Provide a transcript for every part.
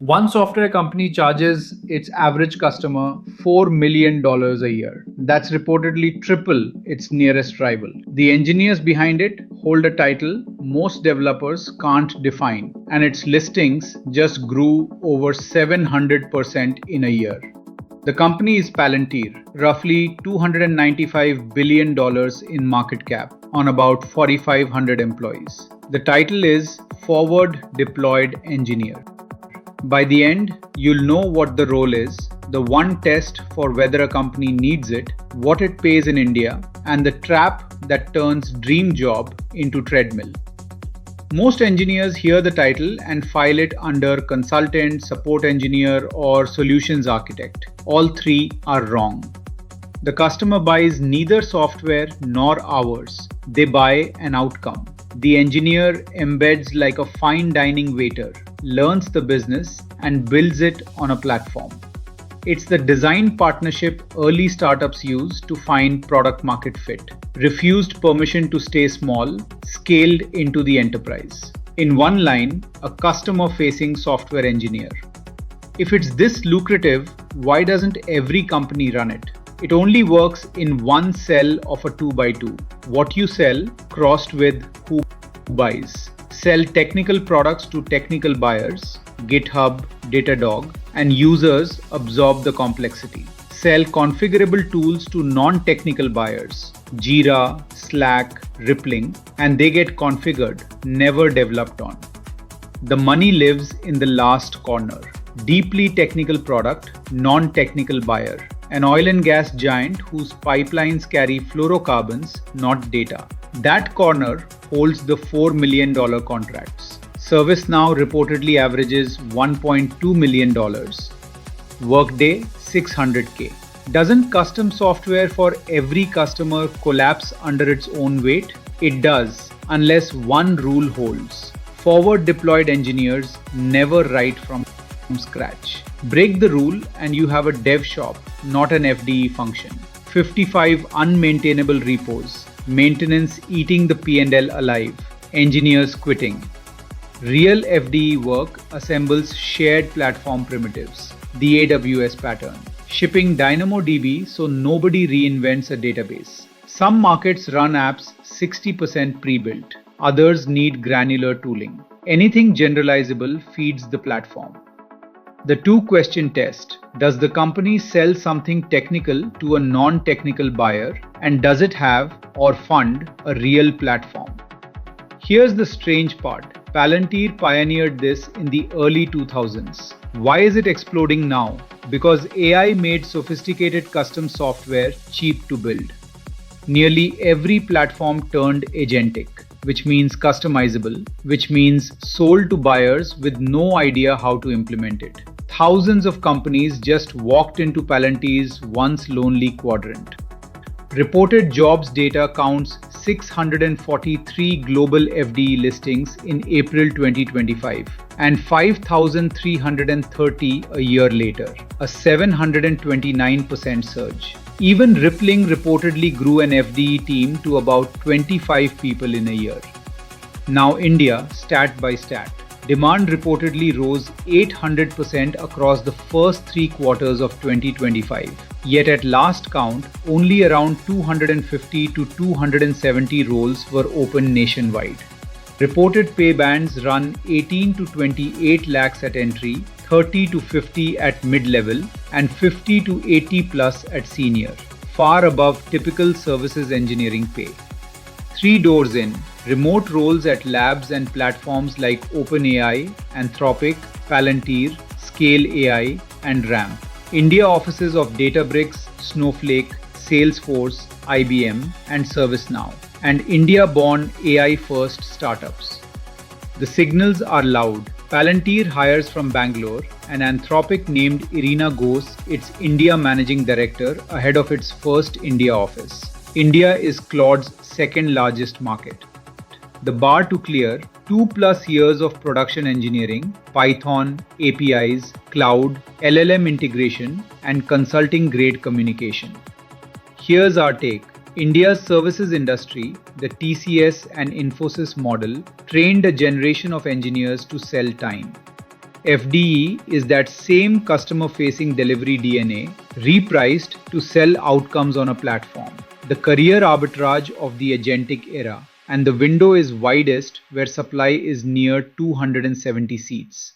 One software company charges its average customer $4 million a year. That's reportedly triple its nearest rival. The engineers behind it hold a title most developers can't define, and its listings just grew over 700% in a year. The company is Palantir, roughly $295 billion in market cap on about 4,500 employees. The title is Forward Deployed Engineer. By the end, you'll know what the role is, the one test for whether a company needs it, what it pays in India, and the trap that turns dream job into treadmill. Most engineers hear the title and file it under consultant, support engineer, or solutions architect. All three are wrong. The customer buys neither software nor hours. They buy an outcome. The engineer embeds like a fine dining waiter, learns the business, and builds it on a platform. It's the design partnership early startups use to find product market fit, refused permission to stay small, scaled into the enterprise. In one line, a customer-facing software engineer. If it's this lucrative, why doesn't every company run it? It only works in one cell of a 2x2. What you sell crossed with who buys. Sell technical products to technical buyers, GitHub, Datadog, and users absorb the complexity. Sell configurable tools to non-technical buyers, Jira, Slack, Rippling, and they get configured, never developed on. The money lives in the last corner. Deeply technical product, non-technical buyer. An oil and gas giant whose pipelines carry fluorocarbons, not data. That corner holds the $4 million contracts. ServiceNow reportedly averages $1.2 million. Workday, $600K. Doesn't custom software for every customer collapse under its own weight? It does, unless one rule holds. Forward deployed engineers never write from scratch. Break the rule and you have a dev shop, not an FDE function. 55 unmaintainable repos. Maintenance eating the P&L alive. Engineers quitting. Real FDE work assembles shared platform primitives, the AWS pattern. Shipping DynamoDB so nobody reinvents a database. Some markets run apps 60% pre-built. Others need granular tooling. Anything generalizable feeds the platform. The two-question test. Does the company sell something technical to a non-technical buyer, and does it have or fund a real platform? Here's the strange part. Palantir pioneered this in the early 2000s. Why is it exploding now? Because AI made sophisticated custom software cheap to build. Nearly every platform turned agentic, which means customizable, which means sold to buyers with no idea how to implement it. Thousands of companies just walked into Palantir's once lonely Quadrant. Reported jobs data counts 643 global FDE listings in April 2025 and 5,330 a year later, a 729% surge. Even Rippling reportedly grew an FDE team to about 25 people in a year. Now India, stat by stat. Demand reportedly rose 800% across the first 3 quarters of 2025. Yet at last count, only around 250 to 270 roles were open nationwide. Reported pay bands run 18 to 28 lakhs at entry, 30 to 50 at mid-level, and 50 to 80 plus at senior, far above typical services engineering pay. 3 doors in, remote roles at labs and platforms like OpenAI, Anthropic, Palantir, Scale AI, and Ramp. India offices of Databricks, Snowflake, Salesforce, IBM, and ServiceNow, and India-born AI-first startups. The signals are loud. Palantir hires from Bangalore, and Anthropic named Irina Ghosh its India Managing Director ahead of its first India office. India is Claude's second largest market. The bar to clear: 2+ years of production engineering, Python, APIs, cloud, LLM integration, and consulting grade communication. Here's our take. India's services industry, the TCS and Infosys model, trained a generation of engineers to sell time. FDE is that same customer-facing delivery DNA repriced to sell outcomes on a platform. The career arbitrage of the agentic era, and the window is widest where supply is near 270 seats.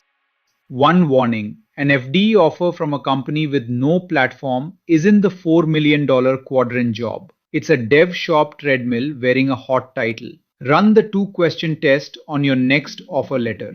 One warning: an FDE offer from a company with no platform isn't the $4 million Quadrant job. It's a dev shop treadmill wearing a hot title. Run the two-question test on your next offer letter.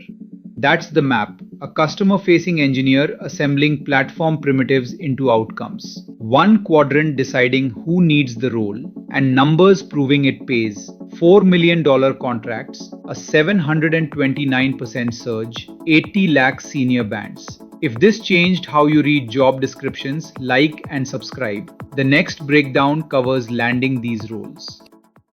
That's the map: a customer-facing engineer assembling platform primitives into outcomes. One quadrant deciding who needs the role, and numbers proving it pays. $4 million contracts, a 729% surge, 80 lakh senior bands. If this changed how you read job descriptions, like and subscribe. The next breakdown covers landing these roles.